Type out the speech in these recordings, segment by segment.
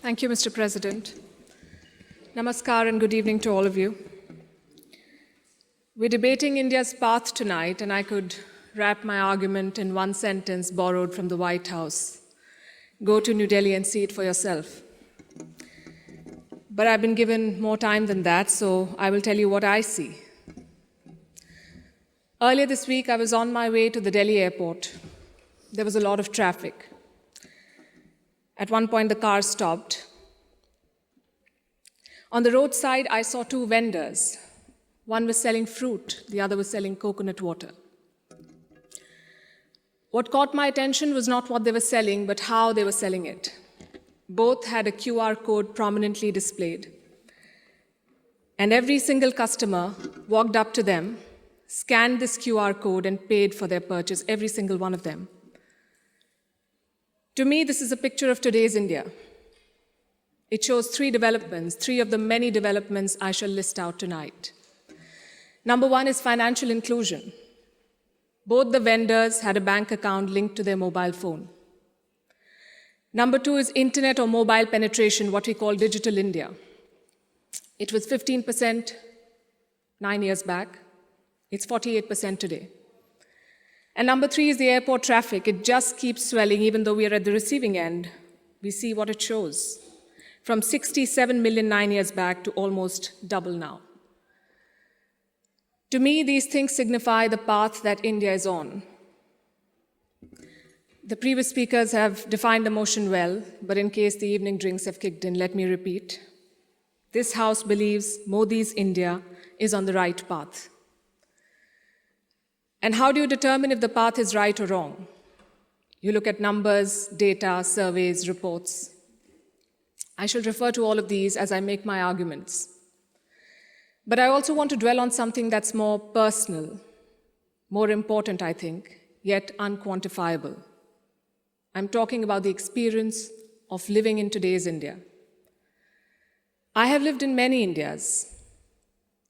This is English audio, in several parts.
Thank you, Mr. President. Namaskar and good evening to all of you. We're debating India's path tonight, and I could wrap my argument in one sentence borrowed from the White House. Go to New Delhi and see it for yourself. But I've been given more time than that, so I will tell you what I see. Earlier this week, I was on my way to the Delhi airport. There was a lot of traffic. At one point, the car stopped. On the roadside, I saw two vendors. One was selling fruit, the other was selling coconut water. What caught my attention was not what they were selling, but how they were selling it. Both had a QR code prominently displayed. And every single customer walked up to them, scanned this QR code, and paid for their purchase, every single one of them. To me, this is a picture of today's India. It shows three developments, three of the many developments I shall list out tonight. Number one is financial inclusion. Both the vendors had a bank account linked to their mobile phone. Number two is internet or mobile penetration, what we call digital India. It was 15% 9 years back. It's 48% today. And number three is the airport traffic. It just keeps swelling, even though we are at the receiving end. We see what it shows. From 67 million 9 years back to almost double now. To me, these things signify the path that India is on. The previous speakers have defined the motion well, but in case the evening drinks have kicked in, let me repeat. This House believes Modi's India is on the right path. And how do you determine if the path is right or wrong? You look at numbers, data, surveys, reports. I shall refer to all of these as I make my arguments. But I also want to dwell on something that's more personal, more important, I think, yet unquantifiable. I'm talking about the experience of living in today's India. I have lived in many Indias.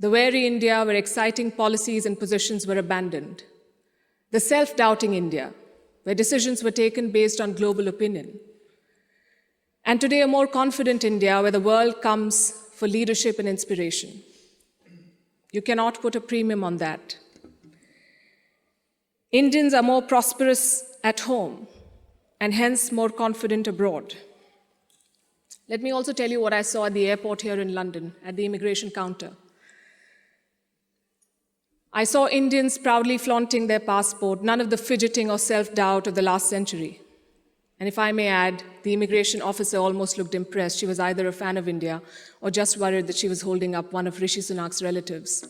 The wary India where exciting policies and positions were abandoned. The self-doubting India, where decisions were taken based on global opinion. And today, a more confident India where the world comes for leadership and inspiration. You cannot put a premium on that. Indians are more prosperous at home and hence more confident abroad. Let me also tell you what I saw at the airport here in London, at the immigration counter. I saw Indians proudly flaunting their passport, none of the fidgeting or self-doubt of the last century. And if I may add, the immigration officer almost looked impressed. She was either a fan of India or just worried that she was holding up one of Rishi Sunak's relatives.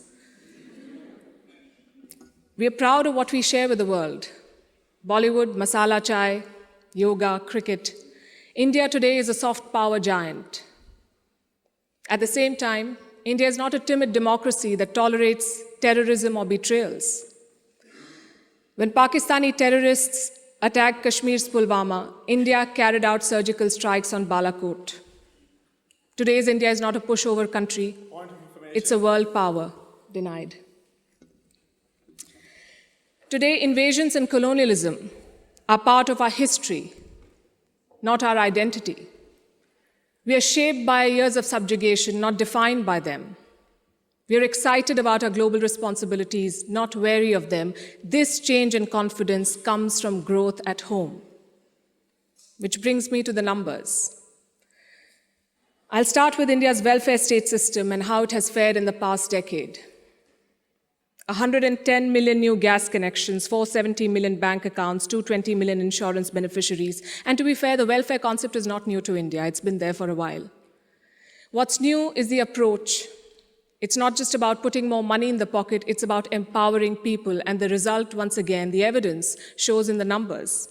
We are proud of what we share with the world. Bollywood, masala chai, yoga, cricket. India today is a soft power giant. At the same time, India is not a timid democracy that tolerates terrorism or betrayals. When Pakistani terrorists attacked Kashmir's Pulwama, India carried out surgical strikes on Balakot. Today's India is not a pushover country. It's a world power denied. Today, invasions and colonialism are part of our history, not our identity. We are shaped by years of subjugation, not defined by them. We are excited about our global responsibilities, not wary of them. This change and confidence comes from growth at home. Which brings me to the numbers. I'll start with India's welfare state system and how it has fared in the past decade. 110 million new gas connections, 470 million bank accounts, 220 million insurance beneficiaries. And to be fair, the welfare concept is not new to India. It's been there for a while. What's new is the approach. It's not just about putting more money in the pocket, it's about empowering people. And the result, once again, the evidence shows in the numbers.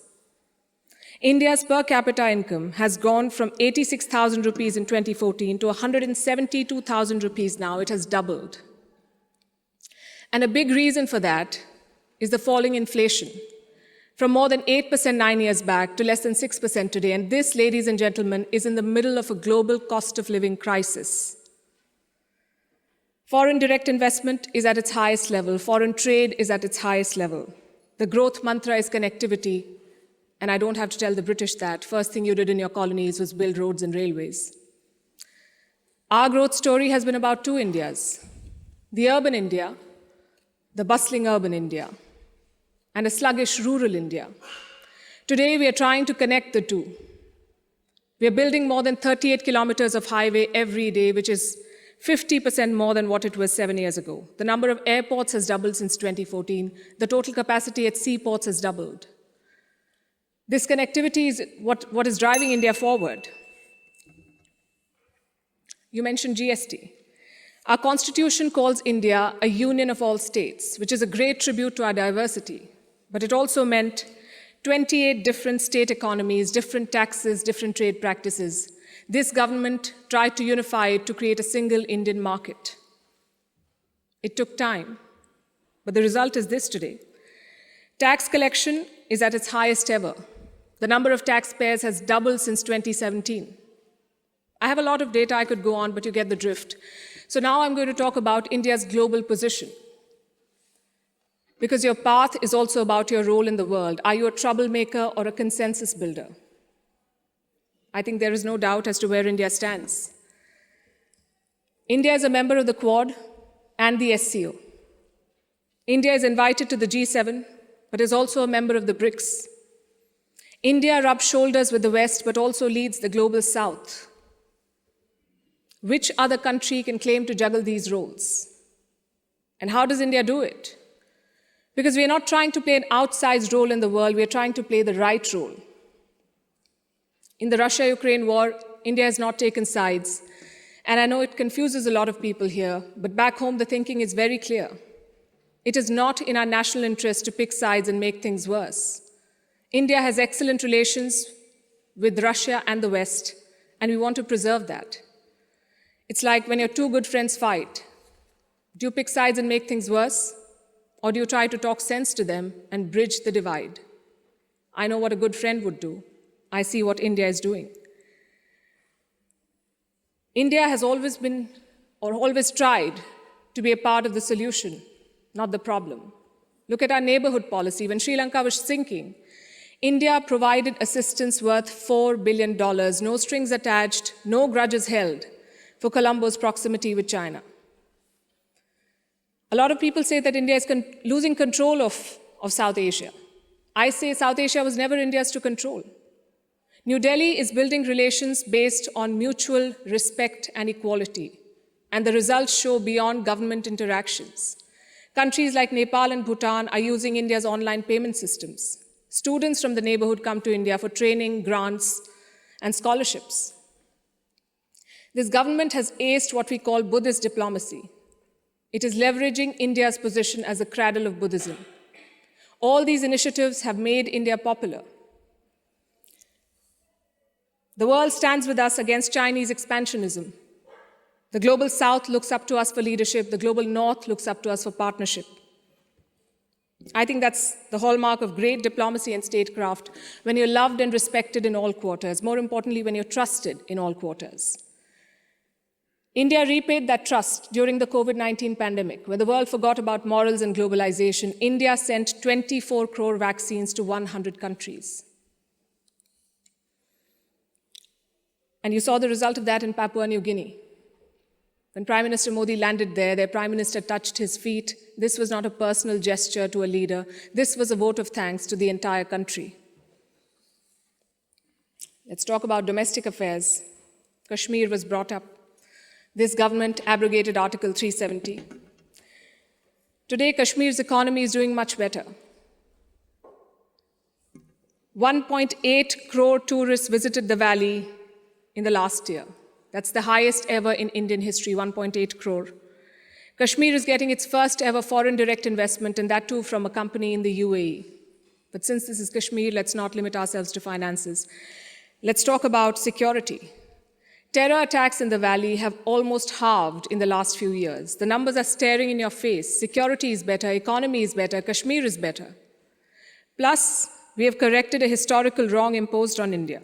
India's per capita income has gone from 86,000 rupees in 2014 to 172,000 rupees now. It has doubled. And a big reason for that is the falling inflation, from more than 8% 9 years back to less than 6% today. And this, ladies and gentlemen, is in the middle of a global cost of living crisis. Foreign direct investment is at its highest level. Foreign trade is at its highest level. The growth mantra is connectivity. And I don't have to tell the British that. First thing you did in your colonies was build roads and railways. Our growth story has been about two Indias: the urban India, the bustling urban India, and a sluggish rural India. Today, we are trying to connect the two. We are building more than 38 kilometers of highway every day, which is 50% more than what it was 7 years ago. The number of airports has doubled since 2014. The total capacity at seaports has doubled. This connectivity is what is driving India forward. You mentioned GST. Our constitution calls India a union of all states, which is a great tribute to our diversity. But it also meant 28 different state economies, different taxes, different trade practices. This government tried to unify it to create a single Indian market. It took time, but the result is this today. Tax collection is at its highest ever. The number of taxpayers has doubled since 2017. I have a lot of data I could go on, but you get the drift. So now I'm going to talk about India's global position. Because your path is also about your role in the world. Are you a troublemaker or a consensus builder? I think there is no doubt as to where India stands. India is a member of the Quad and the SCO. India is invited to the G7, but is also a member of the BRICS. India rubs shoulders with the West, but also leads the global South. Which other country can claim to juggle these roles? And how does India do it? Because we are not trying to play an outsized role in the world, we are trying to play the right role. In the Russia-Ukraine war, India has not taken sides. And I know it confuses a lot of people here, but back home the thinking is very clear. It is not in our national interest to pick sides and make things worse. India has excellent relations with Russia and the West, and we want to preserve that. It's like when your two good friends fight. Do you pick sides and make things worse? Or do you try to talk sense to them and bridge the divide? I know what a good friend would do. I see what India is doing. India has always been, or always tried, to be a part of the solution, not the problem. Look at our neighborhood policy. When Sri Lanka was sinking, India provided assistance worth $4 billion, no strings attached, no grudges held, for Colombo's proximity with China. A lot of people say that India is losing control of South Asia. I say South Asia was never India's to control. New Delhi is building relations based on mutual respect and equality, and the results show beyond government interactions. Countries like Nepal and Bhutan are using India's online payment systems. Students from the neighborhood come to India for training, grants, and scholarships. This government has aced what we call Buddhist diplomacy. It is leveraging India's position as a cradle of Buddhism. All these initiatives have made India popular. The world stands with us against Chinese expansionism. The global South looks up to us for leadership. The global North looks up to us for partnership. I think that's the hallmark of great diplomacy and statecraft, when you're loved and respected in all quarters. More importantly, when you're trusted in all quarters. India repaid that trust during the COVID-19 pandemic. When the world forgot about morals and globalization, India sent 24 crore vaccines to 100 countries. And you saw the result of that in Papua New Guinea. When Prime Minister Modi landed there, their Prime Minister touched his feet. This was not a personal gesture to a leader. This was a vote of thanks to the entire country. Let's talk about domestic affairs. Kashmir was brought up. This government abrogated Article 370. Today, Kashmir's economy is doing much better. 1.8 crore tourists visited the valley in the last year. That's the highest ever in Indian history, 1.8 crore. Kashmir is getting its first ever foreign direct investment, and that too from a company in the UAE. But since this is Kashmir, let's not limit ourselves to finances. Let's talk about security. Terror attacks in the valley have almost halved in the last few years. The numbers are staring in your face. Security is better, economy is better, Kashmir is better. Plus, we have corrected a historical wrong imposed on India.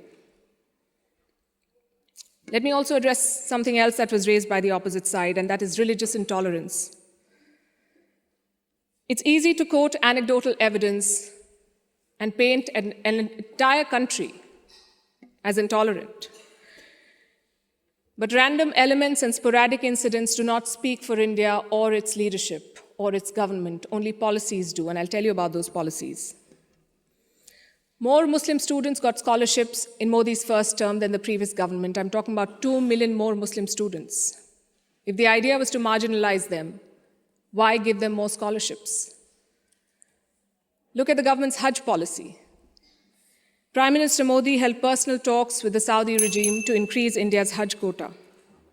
Let me also address something else that was raised by the opposite side, and that is religious intolerance. It's easy to quote anecdotal evidence and paint an entire country as intolerant. But random elements and sporadic incidents do not speak for India or its leadership or its government. Only policies do, and I'll tell you about those policies. More Muslim students got scholarships in Modi's first term than the previous government. I'm talking about 2 million more Muslim students. If the idea was to marginalize them, why give them more scholarships? Look at the government's Hajj policy. Prime Minister Modi held personal talks with the Saudi regime to increase India's Hajj quota.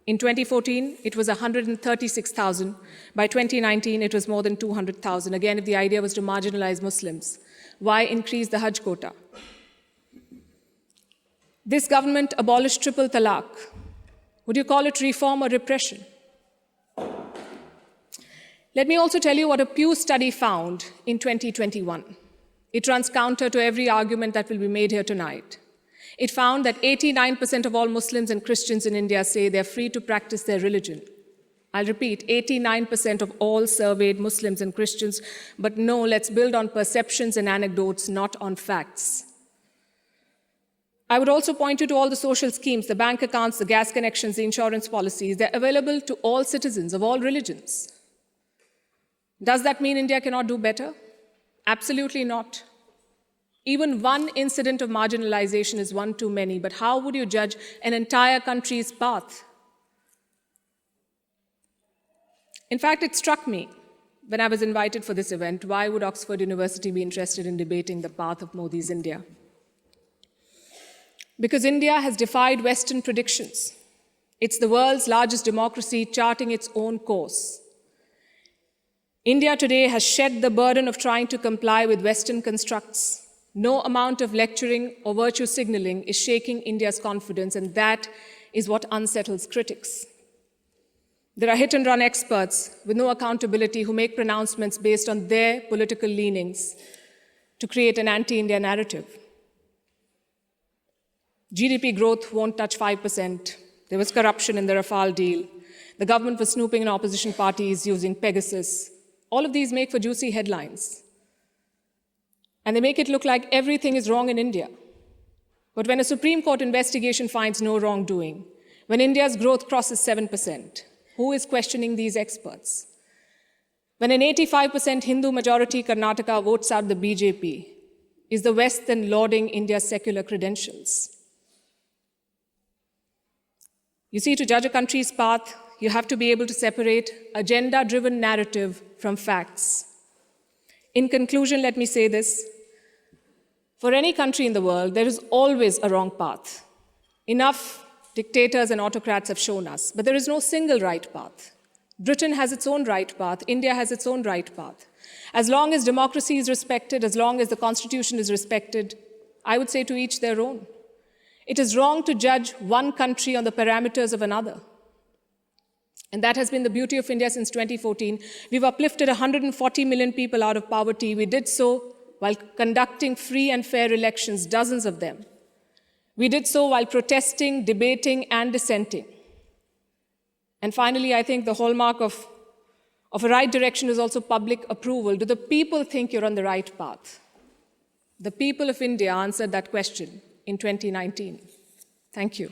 In 2014, it was 136,000. By 2019, it was more than 200,000. Again, if the idea was to marginalize Muslims, why increase the Hajj quota? This government abolished triple talaq. Would you call it reform or repression? Let me also tell you what a Pew study found in 2021. It runs counter to every argument that will be made here tonight. It found that 89% of all Muslims and Christians in India say they're free to practice their religion. I'll repeat, 89% of all surveyed Muslims and Christians, but no, let's build on perceptions and anecdotes, not on facts. I would also point you to all the social schemes, the bank accounts, the gas connections, the insurance policies. They're available to all citizens of all religions. Does that mean India cannot do better? Absolutely not. Even one incident of marginalization is one too many, but how would you judge an entire country's path? In fact, it struck me when I was invited for this event, why would Oxford University be interested in debating the path of Modi's India? Because India has defied Western predictions. It's the world's largest democracy charting its own course. India today has shed the burden of trying to comply with Western constructs. No amount of lecturing or virtue signaling is shaking India's confidence, and that is what unsettles critics. There are hit-and-run experts with no accountability who make pronouncements based on their political leanings to create an anti-India narrative. GDP growth won't touch 5%. There was corruption in the Rafale deal. The government was snooping in opposition parties using Pegasus. All of these make for juicy headlines. And they make it look like everything is wrong in India. But when a Supreme Court investigation finds no wrongdoing, when India's growth crosses 7%, who is questioning these experts? When an 85% Hindu majority Karnataka votes out the BJP, is the West then lauding India's secular credentials? You see, to judge a country's path, you have to be able to separate agenda-driven narrative from facts. In conclusion, let me say this. For any country in the world, there is always a wrong path. Enough dictators and autocrats have shown us, but there is no single right path. Britain has its own right path. India has its own right path. As long as democracy is respected, as long as the Constitution is respected, I would say to each their own. It is wrong to judge one country on the parameters of another. And that has been the beauty of India since 2014. We've uplifted 140 million people out of poverty. We did so while conducting free and fair elections, dozens of them. We did so while protesting, debating, and dissenting. And finally, I think the hallmark of a right direction is also public approval. Do the people think you're on the right path? The people of India answered that question in 2019. Thank you.